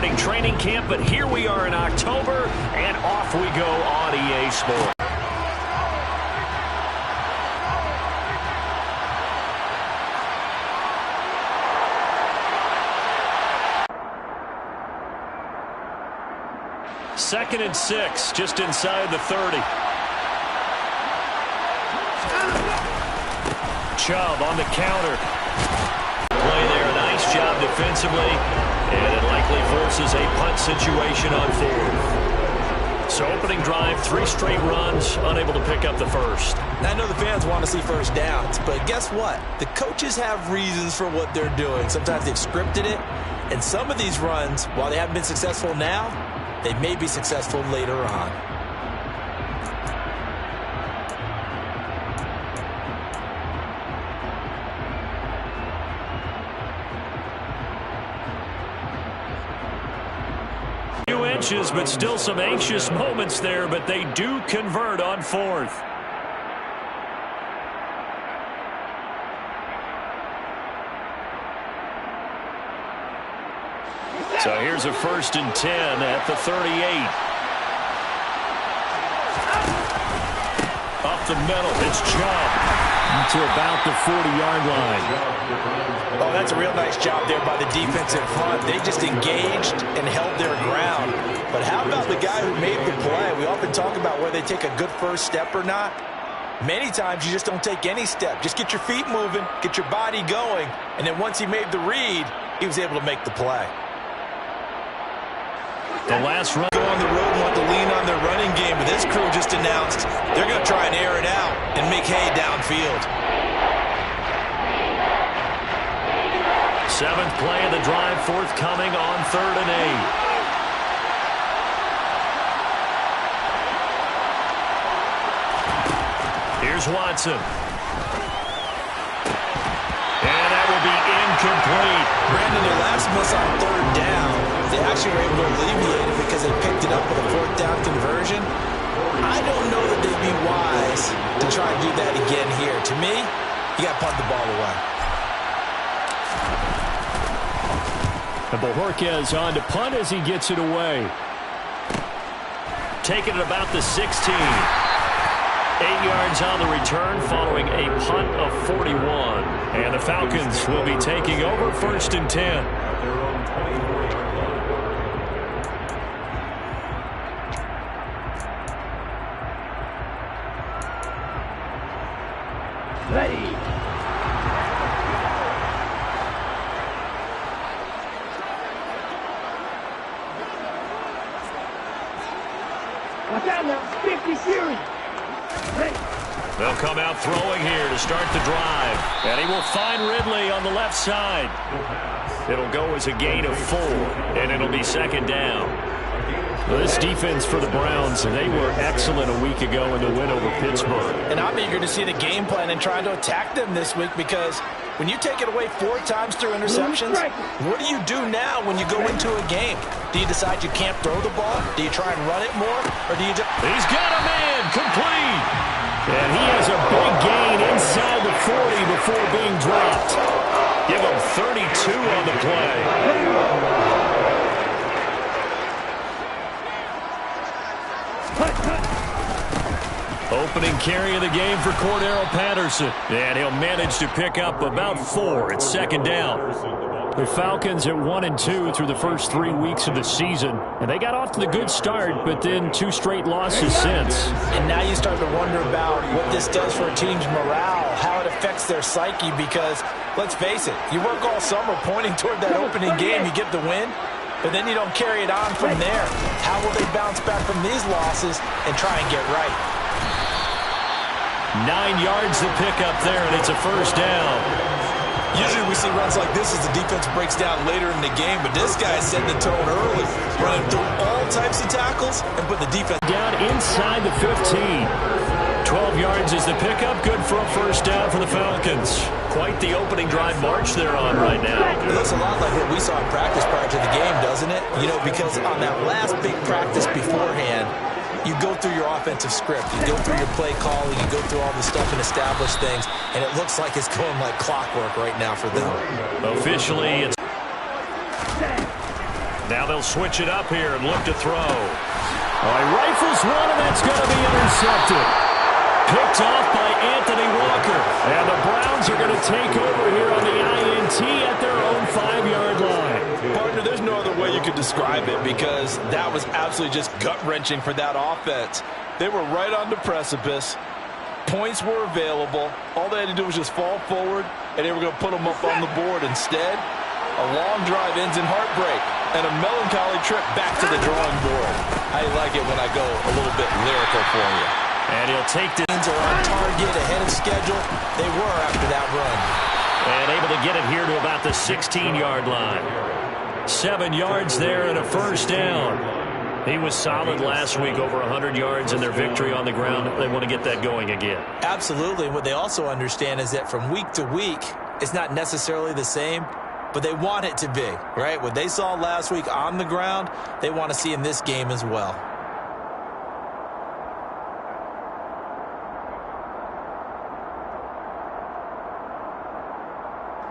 starting training camp, but here we are in October, and off we go on EA Sports. Second and 6, just inside the 30. Chubb on the counter. Play there, nice job defensively, and it likely forces a punt situation on fourth. So opening drive, 3 straight runs, unable to pick up the first. I know the fans want to see first downs, but guess what? The coaches have reasons for what they're doing. Sometimes they've scripted it, and some of these runs, while they haven't been successful now, they may be successful later on. Few inches, but still some anxious moments there, but they do convert on fourth. So here's a 1st and 10 at the 38. Up the middle, it's Chubb to about the 40-yard line. Oh, that's a real nice job there by the defensive front. They just engaged and held their ground. But how about the guy who made the play? We often talk about whether they take a good first step or not. Many times you just don't take any step. Just get your feet moving, get your body going, and then once he made the read, he was able to make the play. The last run. Go on the road and want to lean on their running game, but this crew just announced they're going to try and air it out and make hay downfield. 7th play of the drive, forthcoming on 3rd and 8. Here's Watson. And that will be incomplete. Brandon, their last miss on 3rd down, they actually were able to alleviate it because they picked it up with a 4th down conversion. I don't know that they'd be wise to try and do that again here. To me, you got to punt the ball away. And Bojorquez on to punt as he gets it away. Taking it about the 16. 8 yards on the return following a punt of 41. And the Falcons will be taking over 1st and 10. Ready. Watch out now, 50 series. Ready. They'll come out throwing here to start the drive. And he will find Ridley on the left side. It'll go as a gain of 4, and it'll be 2nd down. Well, this defense for the Browns, they were excellent a week ago in the win over Pittsburgh. And I'm eager to see the game plan and trying to attack them this week, because when you take it away 4 times through interceptions, what do you do now when you go into a game? Do you decide you can't throw the ball? Do you try and run it more? Or do you just... He's got a man, complete. And he has a big gain inside the 40 before being dropped. Give him 32 on the play. Opening carry of the game for Cordero Patterson. And he'll manage to pick up about 4 at 2nd down. The Falcons at 1-2 through the first 3 weeks of the season. And they got off to the good start, but then 2 straight losses since. And now you start to wonder about what this does for a team's morale, how it affects their psyche, because, let's face it, you work all summer pointing toward that opening game, you get the win, but then you don't carry it on from there. How will they bounce back from these losses and try and get right? 9 yards to pick up there, and it's a 1st down. Usually we see runs like this as the defense breaks down later in the game, but this guy is setting the tone early, running through all types of tackles and put the defense down inside the 15. 12 yards is the pickup, good for a 1st down for the Falcons. Quite the opening drive march they're on right now. It looks a lot like what we saw in practice prior to the game, doesn't it? You know, because on that last big practice beforehand, you go through your offensive script, you go through your play calling, you go through all the stuff and establish things, and it looks like it's going like clockwork right now for them. Officially, it's Now they'll switch it up here and look to throw. Oh, he rifles one, and that's going to be intercepted. Picked off by Anthony Walker. And the Browns are going to take over here on the INT at their own 5-yard line. Partner, there's no other way you could describe it because that was absolutely just gut-wrenching for that offense. They were right on the precipice. Points were available. All they had to do was just fall forward, and they were going to put them up on the board. Instead, a long drive ends in heartbreak and a melancholy trip back to the drawing board. I like it when I go a little bit lyrical for you. And he'll take the... Are on target, ahead of schedule. They were after that run. And able to get it here to about the 16-yard line. 7 yards there and a first down. He was solid last week, over 100 yards in their victory on the ground. They want to get that going again. Absolutely. What they also understand is that from week to week, it's not necessarily the same, but they want it to be, right? What they saw last week on the ground, they want to see in this game as well.